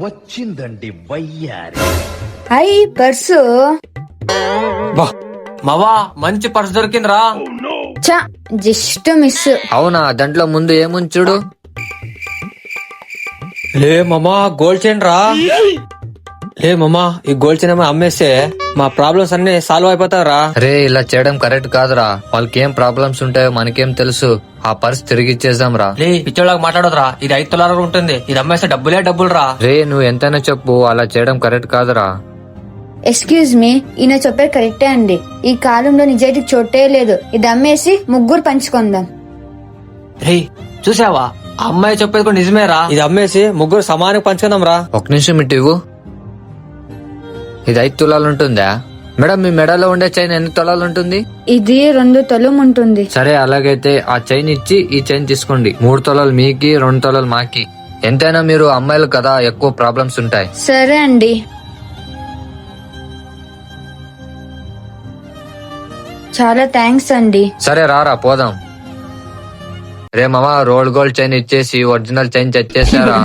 వచ్చిందండి వయ్యారి. అయ్ పర్సు మావా మంచి పర్స్ దొరికిందిరా. చ జస్ట్ మిస్. అవునా, దాంట్లో ముందు ఏముంచుడు? లే మామా గోల్డ్ చైన్ రా. లే మామా ఈ గోల్డ్ చైన్ అమ్మేస్తే మా ప్రాబ్లమ్స్ అన్ని సాల్వ్ అయిపోతారా. రే, ఇలా చేయడం కరెక్ట్ కాదురా. వాళ్ళకి ఏం ప్రాబ్లమ్స్ ఉంటాయో మనకేం తెలుసు. ఆ పర్స్ తిరిగి ఇచ్చేద్దాం రా. లే పిచ్చోళ్ళకి మాట్లాడదురా, ఇది 5 తులాలు ఉంటుంది. ఇది అమ్మేస్తే డబ్బులు రా. రే, నువ్వు ఎంతైనా చెప్పు, అలా చేయడం కరెక్ట్ కాదురా. ఎక్స్క్యూజ్ మీ, ఈయన చెప్పేది కరెక్టే అండి. ఈ కాలంలో నిజాయితీకి చోటే లేదు. ఇది అమ్మేసి ముగ్గురు పంచుకుందాం. రే చూసావా, ఆ అమ్మాయి చెప్పేది కూడా నిజమేరా. ఇది అమ్మేసి ముగ్గురు సమానంగా పంచుకుందాం రా. ఒక నిమిషం ఇటు. ఇది 5 తులాలు ఉంటుందా? మేడం, మీ మెడలో ఉండే చైన్ ఎన్ని తులాలు ఉంటుంది? ఇది 2 తులం ఉంటుంది. సరే, అలాగైతే ఆ చైన్ ఇచ్చి ఈ చైన్ తీసుకోండి. 3 తులాలు మీకి, 2 తులాలు మాకి. ఎంతైనా మీరు అమ్మాయిలు కదా, ఎక్కువ ప్రాబ్లమ్స్ ఉంటాయి. సరే అండి. చాలా థ్యాంక్స్ అండి. సరే రారా పోదాం. రే మామా, రోల్డ్ గోల్డ్ చైన్ ఇచ్చేసి ఒరిజినల్ చైన్ తెచ్చేసారా?